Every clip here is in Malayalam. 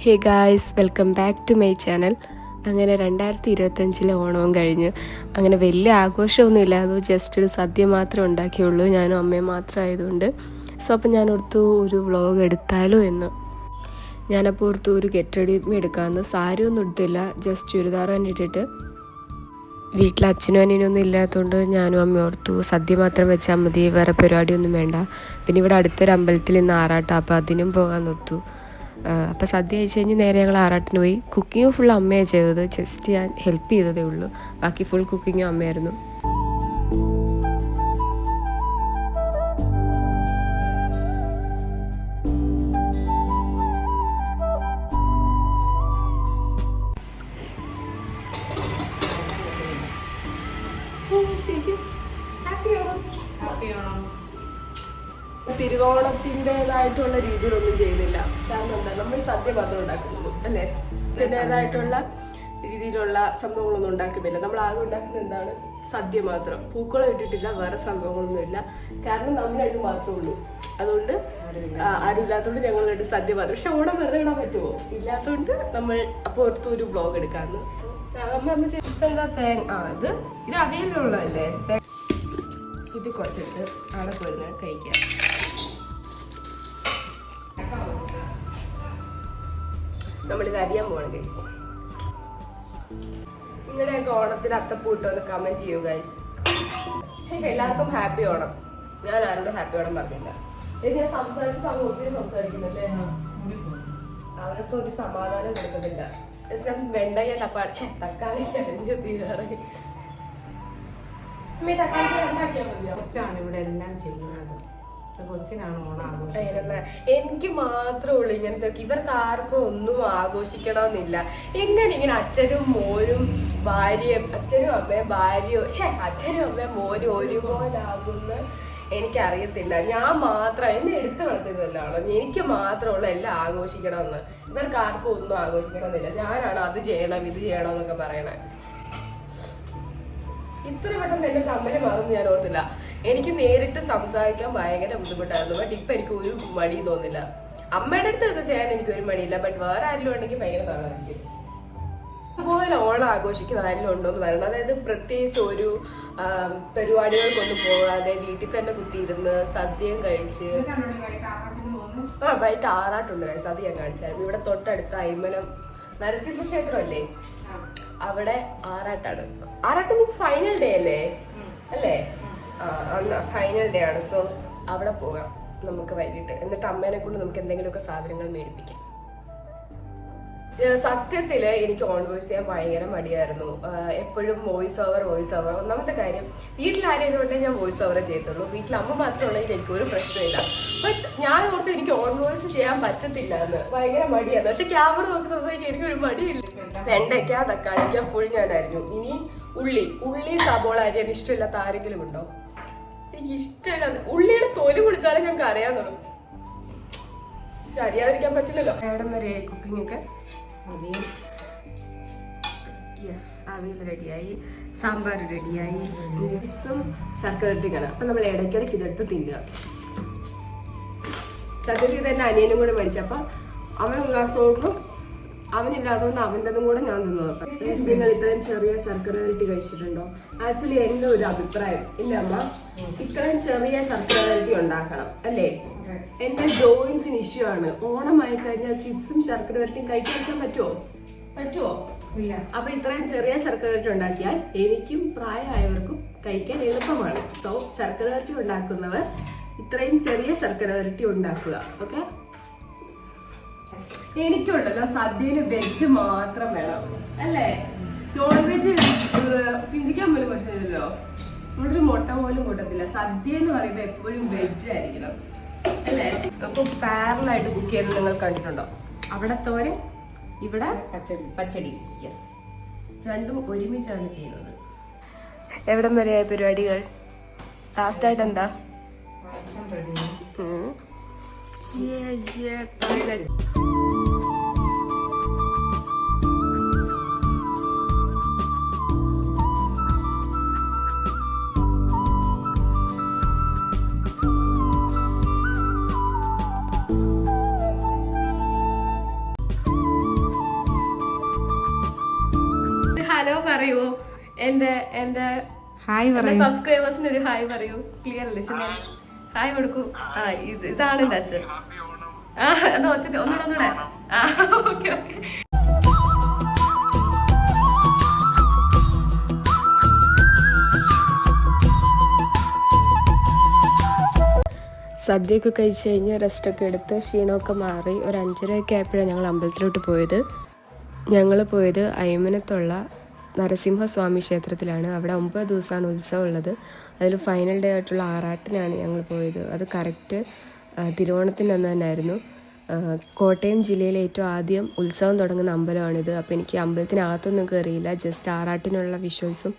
Hey guys, welcome back to my channel. അങ്ങനെ 2025 ഓണവും കഴിഞ്ഞ് അങ്ങനെ വലിയ ആഘോഷമൊന്നും ഇല്ലാതെ ജസ്റ്റ് ഒരു സദ്യ മാത്രമേ ഉണ്ടാക്കിയുള്ളൂ, ഞാനും അമ്മയും മാത്രമായതുകൊണ്ട്. അപ്പം ഞാൻ ഓർത്തു ഒരു വ്ളോഗ് എടുത്താലോ എന്ന്. ഞാനപ്പോൾ ഓർത്തു ഒരു ഗെറ്റ് റെഡി എടുക്കാമെന്ന്. സാരി ഒന്നും എടുത്തില്ല, ജസ്റ്റ് ചുരിദാർ തന്നെ ഇട്ടിട്ട്. വീട്ടിൽ അച്ഛനും അനിയനൊന്നും ഇല്ലാത്തതുകൊണ്ട് ഞാനും അമ്മ ഓർത്തു സദ്യ മാത്രം വെച്ചാൽ മതി, വേറെ പരിപാടിയൊന്നും വേണ്ട. പിന്നെ ഇവിടെ അടുത്തൊരു അമ്പലത്തിൽ ഇന്ന് ആറാട്ടം, അപ്പോൾ അതിനും പോകാൻ ഓർത്തു. അപ്പോൾ സദ്യ കഴിച്ച് കഴിഞ്ഞ് നേരെ ഞങ്ങൾ ആറാട്ടിന് പോയി. കുക്കിങ് ഫുൾ അമ്മയാണ് ചെയ്തത്, ജസ്റ്റ് ഞാൻ ഹെൽപ്പ് ചെയ്തതേ ഉള്ളൂ. ബാക്കി ഫുൾ കുക്കിങ്ങും അമ്മയായിരുന്നു. തിരുവോണത്തിൻ്റെതായിട്ടുള്ള രീതിയിലൊന്നും ചെയ്യുന്നില്ല. കാരണം എന്താ, നമ്മൾ സദ്യ മാത്രം ഉണ്ടാക്കുന്നുള്ളൂ അല്ലേ. ഇതിൻ്റെതായിട്ടുള്ള രീതിയിലുള്ള സംഭവങ്ങളൊന്നും ഉണ്ടാക്കുന്നില്ല. നമ്മൾ ആകെ ഉണ്ടാക്കുന്നത് എന്താണ്, സദ്യ മാത്രം. പൂക്കളം ഇട്ടിട്ടില്ല, വേറെ സംഭവങ്ങളൊന്നുമില്ല. കാരണം നമ്മൾ രണ്ടും മാത്രമേ ഉള്ളൂ. അതുകൊണ്ട് ആരും ഇല്ലാത്തതുകൊണ്ട് ഞങ്ങൾ രണ്ട് സദ്യ മാത്രം. പക്ഷെ ഓണം വെറുതെ ഇടാൻ പറ്റുമോ? ഇല്ലാത്തതുകൊണ്ട് നമ്മൾ അപ്പോൾ ഓർത്ത് ഒരു വ്ളോഗ് എടുക്കാമെന്ന്. അമ്മ എന്താ തേങ്ങ, ഇത് അവയിലുള്ളതല്ലേ. ഇത് കുറച്ചിട്ട് ആടെ പോയിരുന്ന് കഴിക്കാം. നമ്മളിത് അറിയാൻ പോകണം ഗൈസ്. നിങ്ങളുടെയൊക്കെ ഓണത്തിന് അത്തപ്പൂ ഇട്ടോന്ന് കമന്റ് ചെയ്യൂ ഗൈസ്. എല്ലാവർക്കും ഹാപ്പി ഓണം. ഞാൻ ആരോടും ഹാപ്പി ഓണം പറഞ്ഞില്ല. ഞാൻ സംസാരിച്ചപ്പോൾ അങ്ങ് ഒത്തിരി സംസാരിക്കുന്നില്ലേ. അവരൊക്കെ ഒരു സമാധാനം കൊടുക്കുന്നില്ല. വെണ്ടയ്ക്ക തപ്പാടിച്ച തക്കാളി അരിഞ്ഞ് തീരാറ്. ഇവിടെ എല്ലാം ചെയ്യുന്നത് കൊച്ചിനാണ് ഓണം. എനിക്ക് മാത്രമേ ഉള്ളൂ ഇങ്ങനത്തെ. ഇവർക്ക് ആർക്കും ഒന്നും ആഘോഷിക്കണമെന്നില്ല. എങ്ങനെ ഇങ്ങനെ അച്ഛനും മോനും ഭാര്യയും, അച്ഛനും അമ്മയും ഭാര്യയോ, അച്ഛനും അമ്മയും മോനും ഒരുപോലാകുന്ന എനിക്കറിയത്തില്ല. ഞാൻ മാത്രം എന്നെ എടുത്തു കളഞ്ഞതല്ലാണ്. എനിക്ക് മാത്രമുള്ള എല്ലാം ആഘോഷിക്കണമെന്ന്. ഇവർക്ക് ആർക്കും ഒന്നും ആഘോഷിക്കണമെന്നില്ല. ഞാനാണ് അത് ചെയ്യണം ഇത് ചെയ്യണം എന്നൊക്കെ പറയണേ. ഇത്ര പെട്ടെന്ന് എന്റെ ചമ്മല് മാറും ഞാൻ ഓർത്തില്ല. എനിക്ക് നേരിട്ട് സംസാരിക്കാൻ ഭയങ്കര ബുദ്ധിമുട്ടായിരുന്നു. ബട്ട് ഇപ്പൊ എനിക്ക് ഒരു മടി തോന്നില്ല. അമ്മയുടെ അടുത്ത് ഒക്കെ ചെയ്യാൻ എനിക്ക് ഒരു മടിയില്ല. ബട്ട് വേറെ ആരെങ്കിലും ഉണ്ടെങ്കിൽ ഭയങ്കര താളായിരിക്കും. അതുപോലെ ഓണം ആഘോഷിക്കുന്ന ആരെങ്കിലും ഉണ്ടോ എന്ന് പറയണം. അതായത് പ്രത്യേകിച്ച് ഒരു പരിപാടികൾക്കൊന്നും പോകാതെ വീട്ടിൽ തന്നെ കുത്തിയിരുന്ന് സദ്യയും കഴിച്ച്. വൈകിട്ട് ആറാട്ടുണ്ട്. സദ്യ ഞാൻ കാണിച്ചായിരുന്നു. ഇവിടെ തൊട്ടടുത്ത അയ്മനം നരസിംഹ ക്ഷേത്രം അല്ലേ, അവിടെ ആറാട്ടാണ്. ആറാട്ട് മീൻസ് ഫൈനൽ ഡേ അല്ലേ അന്ന് ഫൈനൽ ഡേ ആണ്. സോ അവിടെ പോകാം നമുക്ക് വൈകിട്ട്. എന്നിട്ട് അമ്മേനെ കൊണ്ട് നമുക്ക് എന്തെങ്കിലുമൊക്കെ സാധനങ്ങൾ മേടിപ്പിക്കാം. സത്യത്തില് എനിക്ക് ഓൺ വോയിസ് ചെയ്യാൻ ഭയങ്കര മടിയായിരുന്നു. എപ്പോഴും വോയിസ് ഓവർ. ഒന്നാമത്തെ കാര്യം, വീട്ടിൽ ആരെങ്കിലും ഉണ്ടെങ്കിൽ ഞാൻ വോയിസ് ഓവറേ ചെയ്യത്തുള്ളൂ. വീട്ടിൽ അമ്മ മാത്രം ഉണ്ടെങ്കിൽ എനിക്ക് ഒരു പ്രശ്നമില്ല. ബട്ട് ഞാൻ ഓർത്ത് എനിക്ക് ഓൺ വോയിസ് ചെയ്യാൻ പറ്റത്തില്ല എന്ന്. ഭയങ്കര മടിയാണ്. പക്ഷെ ക്യാമറ നോക്കി സംസാരിക്കാൻ എനിക്കൊരു മടിയില്ല. വെണ്ടയ്ക്ക തക്കാളിക്ക ഫുൾ ഞാൻ അരിഞ്ഞു. ഇനി ഉള്ളി സബോള അരിയാൻ ഇഷ്ടമില്ലാത്ത ആരെങ്കിലും ഉണ്ടോ? എനിക്ക് ഇഷ്ടമില്ല. ഉള്ളിയുടെ തൊലി പൊളിച്ചാലും ഞങ്ങൾക്ക് അറിയാൻ തുടങ്ങും. പക്ഷെ അറിയാതിരിക്കാൻ പറ്റില്ലല്ലോ. എവിടെ വരെ കുക്കിംഗ് ഒക്കെ? യെസ്, അവിയൽ റെഡിയായി, സാമ്പാർ റെഡിയായി, ഫ്രൂട്ട്സും ശർക്കര ഇട്ടിങ്ങനെ. അപ്പൊ നമ്മൾ ഇടയ്ക്കിടയ്ക്ക് ഇതെടുത്ത് തിന്നുക. സത്യത്തിൽ തന്നെ അനിയനും കൂടെ മേടിച്ചപ്പോ അവൻ ഗ്ലാസ് അവനില്ലാത്തതുകൊണ്ട് അവൻ്റെതും കൂടെ ഞാൻ തിന്നത്. നിങ്ങൾ ഇത്രയും ചെറിയ ശർക്കര വരട്ടി കഴിച്ചിട്ടുണ്ടോ? ആക്ച്വലി എൻ്റെ ഒരു അഭിപ്രായം ഇല്ല അമ്മ, ഇത്രയും ചെറിയ ശർക്കര വരട്ടി ഉണ്ടാക്കണം അല്ലേ. എന്റെ ജോയിൻസിന് ഇഷ്യൂ ആണ്. ഓണമായി കഴിഞ്ഞാൽ ചിപ്സും ശർക്കര വരട്ടിയും കഴിക്കാൻ പറ്റുമോ? ഇല്ല. അപ്പൊ ഇത്രയും ചെറിയ ശർക്കര വരട്ടി ഉണ്ടാക്കിയാൽ എനിക്കും പ്രായമായവർക്കും കഴിക്കാൻ എളുപ്പമാണ്. സോ ശർക്കര വരട്ടി ഉണ്ടാക്കുന്നവർ ഇത്രയും ചെറിയ ശർക്കര വരട്ടി ഉണ്ടാക്കുക. ഓക്കെ. എനിക്കുണ്ടല്ലോ സദ്യയില് വെജ് മാത്രം വേണം അല്ലേ. നോൺ വെജ് ചിന്തിക്കാൻ പോലും പറ്റില്ലല്ലോ. ഇവിടെ ഒരു മുട്ട പോലും കൂട്ടത്തില്ല. സദ്യ എന്ന് പറയുമ്പോ എപ്പോഴും വെജ് ആയിരിക്കണം അല്ലേ. അപ്പൊ പാരലായിട്ട് കുക്ക് ചെയ്യുന്നത് നിങ്ങൾ കണ്ടിട്ടുണ്ടോ? അവിടെ തോരൻ, ഇവിടെ പച്ചടി. യെസ്, രണ്ടും ഒരുമിച്ചാണ് ചെയ്യുന്നത്. എവിടം വരെയായ പരിപാടികൾ? ലാസ്റ്റ് ആയിട്ട് എന്താ? പറയുവോ? എന്റെ എന്റെ ഹായ് പറയൂ. സബ്സ്ക്രൈബേഴ്സിന് ഒരു ഹായ് പറയൂ. ക്ലിയർ അല്ലേ? ഹായ് കൊടുക്കൂ. ആ ഇതാണ് എന്റെ അച്ഛൻ. ആ എന്നാ ഒന്നുകൂടെ. ആ ഓക്കെ ഓക്കെ. സദ്യയൊക്കെ കഴിച്ച് കഴിഞ്ഞ് റെസ്റ്റൊക്കെ എടുത്ത് ക്ഷീണമൊക്കെ മാറി ഒരു 5:30 ആയപ്പോഴാണ് ഞങ്ങൾ അമ്പലത്തിലോട്ട് പോയത്. ഞങ്ങൾ പോയത് അയ്മനത്തുള്ള നരസിംഹസ്വാമി ക്ഷേത്രത്തിലാണ്. അവിടെ 9 ദിവസമാണ് ഉത്സവം ഉള്ളത്. അതിൽ ഫൈനൽ ഡേ ആയിട്ടുള്ള ആറാട്ടിനാണ് ഞങ്ങൾ പോയത്. അത് കറക്റ്റ് തിരുവോണത്തിൻ്റെ അന്ന് തന്നെയായിരുന്നു. കോട്ടയം ജില്ലയിലെ ഏറ്റവും ആദ്യം ഉത്സവം തുടങ്ങുന്ന അമ്പലമാണിത്. അപ്പോൾ എനിക്ക് അമ്പലത്തിനകത്തൊന്നും കയറിയില്ല. ജസ്റ്റ് ആറാട്ടിനുള്ള വിഷ്വൽസും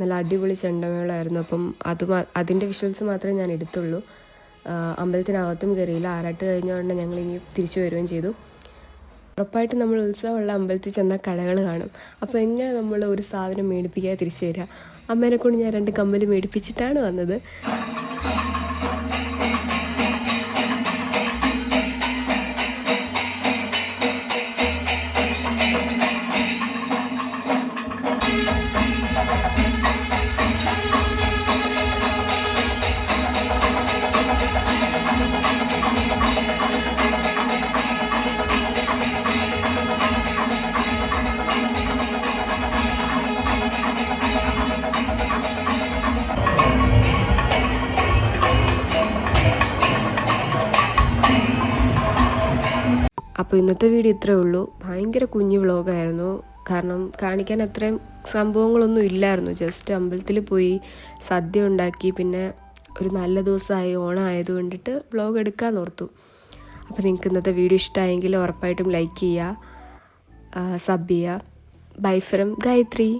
നല്ല അടിപൊളി ചെണ്ടമേളമായിരുന്നു. അപ്പം അതിൻ്റെ വിഷ്വൽസ് മാത്രമേ ഞാൻ എടുത്തുള്ളൂ. അമ്പലത്തിനകത്തും കയറിയില്ല. ആറാട്ട് കഴിഞ്ഞ ഉടനെ ഞങ്ങൾ ഇനി തിരിച്ചു വരികയും ചെയ്തു. ഉറപ്പായിട്ട് നമ്മൾ ഉത്സവമുള്ള അമ്പലത്തിൽ ചെന്നാൽ കടകൾ കാണും. അപ്പോൾ എങ്ങനെ നമ്മൾ ഒരു സാധനം മേടിപ്പിക്കാതെ തിരിച്ചു വരിക? അമ്മേനെ കൊണ്ട് ഞാൻ 2 കമ്മൽ മേടിപ്പിച്ചിട്ടാണ് വന്നത്. അപ്പോൾ ഇന്നത്തെ വീഡിയോ ഇത്രയേ ഉള്ളൂ. ഭയങ്കര കുഞ്ഞു വ്ളോഗായിരുന്നു. കാരണം കാണിക്കാൻ അത്രയും സംഭവങ്ങളൊന്നും ഇല്ലായിരുന്നു. ജസ്റ്റ് അമ്പലത്തിൽ പോയി സദ്യ ഉണ്ടാക്കി, പിന്നെ ഒരു നല്ല ദിവസമായി ഓണം ആയതുകൊണ്ടിട്ട് വ്ളോഗ് എടുക്കാമെന്ന് ഓർത്തു. അപ്പോൾ നിങ്ങൾക്ക് ഇന്നത്തെ വീഡിയോ ഇഷ്ടമായെങ്കിൽ ഉറപ്പായിട്ടും ലൈക്ക് ചെയ്യുക, സബ് ചെയ്യുക. Bye from Gayathri.